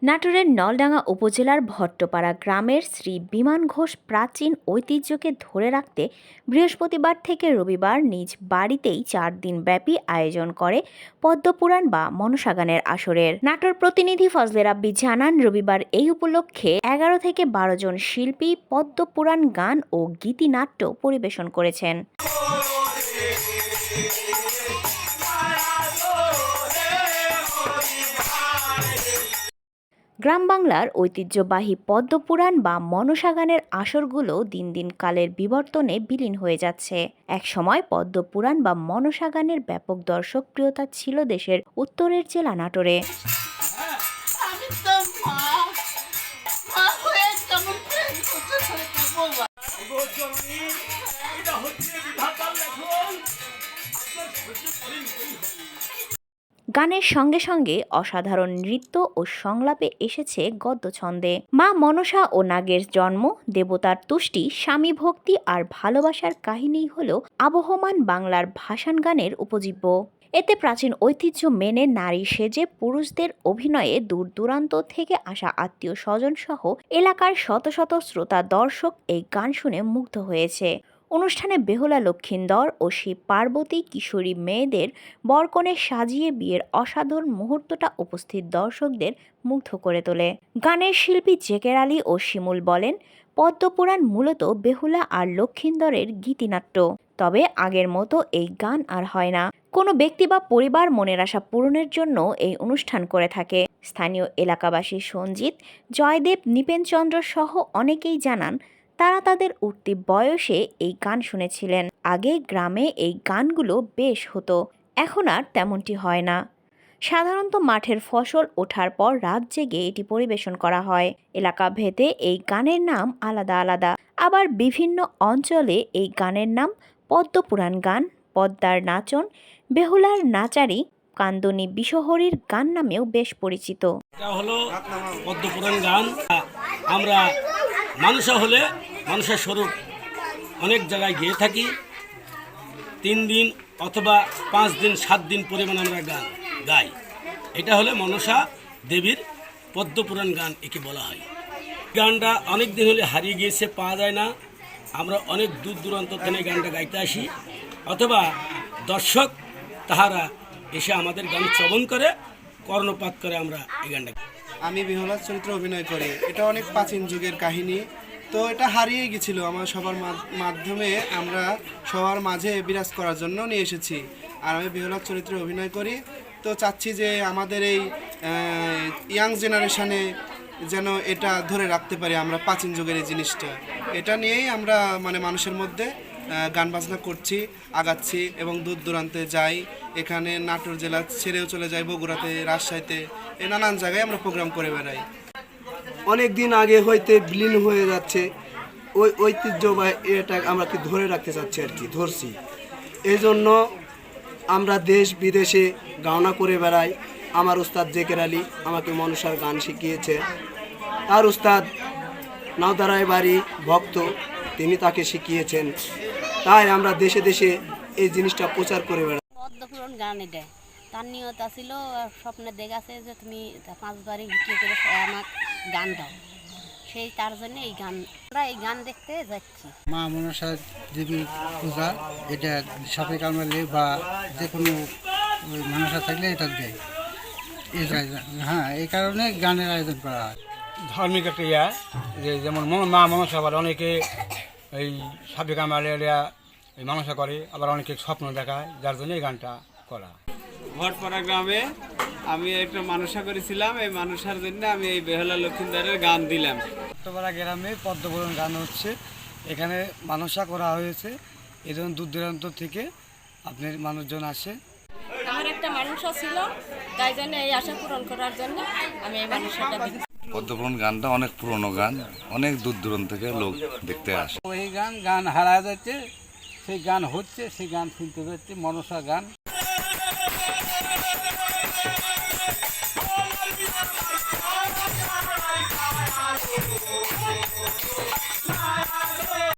নাটোরের নলডাঙ্গা উপজেলার ভট্টপাড়া গ্রামের শ্রী বিমান ঘোষ প্রাচীন ঐতিহ্যকে ধরে রাখতে বৃহস্পতিবার থেকে রবিবার নিজ বাড়িতেই 4 দিন ব্যাপী আয়োজন করে পদ্মপুরাণ বা মনসা গানের আসরের। নাটোর প্রতিনিধি ফজলে রাব্বি জানান, রবিবার এই উপলক্ষে 11 থেকে 12 জন শিল্পী পদ্মপুরাণ গান ও গীতিনাট্য পরিবেশন করেছেন। গ্রাম বাংলার ঐতিহ্যবাহী পদ্মপুরাণ বা মনসা গানের আসরগুলো দিন দিন কালের বিবর্তনে বিলীন হয়ে যাচ্ছে। একসময় পদ্মপুরাণ বা মনসা গানের ব্যাপক দর্শকপ্রিয়তা ছিল দেশের উত্তরের জেলা নাটোরে। গানের সঙ্গে সঙ্গে অসাধারণ নৃত্য ও সংলাপে এসেছে গদ্য ছন্দে। মা মনসা ও নাগের জন্ম, দেবতার তুষ্টি, স্বামী ভক্তি আর ভালোবাসার কাহিনীই হল আবহমান বাংলার ভাসান গানের উপজীব্য। এতে প্রাচীন ঐতিহ্য মেনে নারী সেজে পুরুষদের অভিনয়ে দূর দূরান্ত থেকে আসা আত্মীয় স্বজন সহ এলাকার শত শত শ্রোতা দর্শক এই গান শুনে মুগ্ধ হয়েছে। অনুষ্ঠানে বেহুলা লক্ষিন্দর ও শিব পার্বতী কিশোরী মেয়েদের বরকনে সাজিয়ে বিয়ের অসাধারণ মুহূর্তটা উপস্থিত দর্শকদের মুগ্ধ করে তোলে। গানের শিল্পী জেকের আলী ও শিমুল বলেন, পদ্মপুরাণ মূলত বেহুলা আর লক্ষিন্দরের গীতিনাট্য। তবে আগের মতো এই গান আর হয় না। কোনো ব্যক্তি বা পরিবার মনের আশা পূরণের জন্য এই অনুষ্ঠান করে থাকে। স্থানীয় এলাকাবাসী সঞ্জিত, জয়দেব, নিপেনচন্দ্র সহ অনেকেই জানান, তারা তাদের উঠতি বয়সে এই গান শুনেছিলেন। আগে গ্রামে এই গানগুলো বেশ হতো, এখন আর তেমনটি হয় না। সাধারণত মাঠের ফসল ওঠার পর রাত জেগে এটি পরিবেশন করা হয়। এলাকা ভেদে এই গানের নাম আলাদা আলাদা। আবার বিভিন্ন অঞ্চলে এই গানের নাম পদ্মপুরাণ গান, পদ্মার নাচন, বেহুলার নাচারি, কান্দনী বিশহরীর গান নামেও বেশ পরিচিত। এটা হলো পদ্মপুরাণ গান। আমরা মানুষা হলে মানুষের স্বরূপ অনেক জায়গায় গিয়ে থাকি। 3 দিন অথবা 5 দিন 7 দিন পরিমাণ আমরা গান গাই। এটা হলে মনসা দেবীর পদ্মপুরাণ গান একে বলা হয়। গানটা অনেক দিন হলে হারিয়ে গিয়েছে, পাওয়া যায় না। আমরা অনেক দূর দূরান্ত থেকে গানটা গাইতে আসি, অথবা দর্শক তাহারা এসে আমাদের গান শ্রবণ করে কর্ণপাত করে আমরা এই গানটা। আমি বেহুলার চরিত্রে অভিনয় করি। এটা অনেক প্রাচীন যুগের কাহিনী, তো এটা হারিয়ে গেছিল। আমার সবার মাধ্যমে আমরা সবার মাঝে বিরাজ করার জন্য নিয়ে এসেছি। আর আমি বেহুলার চরিত্রে অভিনয় করি, তো চাচ্ছি যে আমাদের এই ইয়াং জেনারেশনে যেন এটা ধরে রাখতে পারি আমরা প্রাচীন যুগের এই জিনিসটা। এটা নিয়েই আমরা মানুষের মধ্যে গান বাজনা করছি, আগাচ্ছি এবং দূর দূরান্তে যাই। এখানে নাটোর জেলা ছেড়েও চলে যাই, বগুড়াতে, রাজশাহীতে, এই নানান জায়গায় আমরা প্রোগ্রাম করে বেড়াই। অনেক দিন আগে হইতে বিলীন হয়ে যাচ্ছে ওই ঐতিহ্য বা এটা আমরা কি ধরে রাখতে চাচ্ছি আর কি ধরছি। এই জন্য আমরা দেশ বিদেশে গাওনা করে বেড়াই। আমার উস্তাদ জেকের আলী আমাকে মনসার গান শিখিয়েছে। তার উস্তাদ নাওদারায় বাড়ি ভক্ত, তিনি তাকে শিখিয়েছেন। তাই আমরা দেশে দেশে এই জিনিসটা প্রচার করে বেড়াই। পদ্মপুরাণ গান এটা তার নিয়ত ছিল, স্বপ্নে দেখাছে যে তুমি 5 বারে ভিডিও করে আমার গান দাও, সেই তার জন্য এই গান, আমরা এই গান দেখতে যাচ্ছি। মা মনসা দেবী পূজা, এটা সাপে কামড়ালে বা যে কোনো মনসা থাকলে এটা দেয়। হ্যাঁ, এই কারণে গানের আয়োজন করা হয়। ধার্মিক একটা যে যেমন মা মনসা, আবার অনেকে এই সাপে কামড়ালে এই মনসা করে, আবার অনেকে স্বপ্ন দেখায়, যার জন্য এই গানটা করা। ভট্টপাড়া গ্রামে আমি একটা মানসা করেছিলাম, এই মানসার জন্য আমি এই বেহুলা লক্ষিন্দরের গান দিলাম। ভট্টপাড়া গ্রামে পদ্মপুরাণ গান হচ্ছে, এখানে মানসা করা হয়েছে, এই জন্য দূর দূরান্ত থেকে আপনার মানুষজন আসে। আমার একটা মানসা ছিল, তাই জন্য এই আশা পূরণ করার জন্য আমি এই মানসাটা দিচ্ছি। পদ্মপুরাণ গানটা অনেক পুরনো গান, অনেক দূর দূরান্ত থেকে লোক দেখতে আসে। ওই গান হারা যাচ্ছে, সেই গান হচ্ছে, সেই গান শুনতে পাচ্ছে, মনসা গান।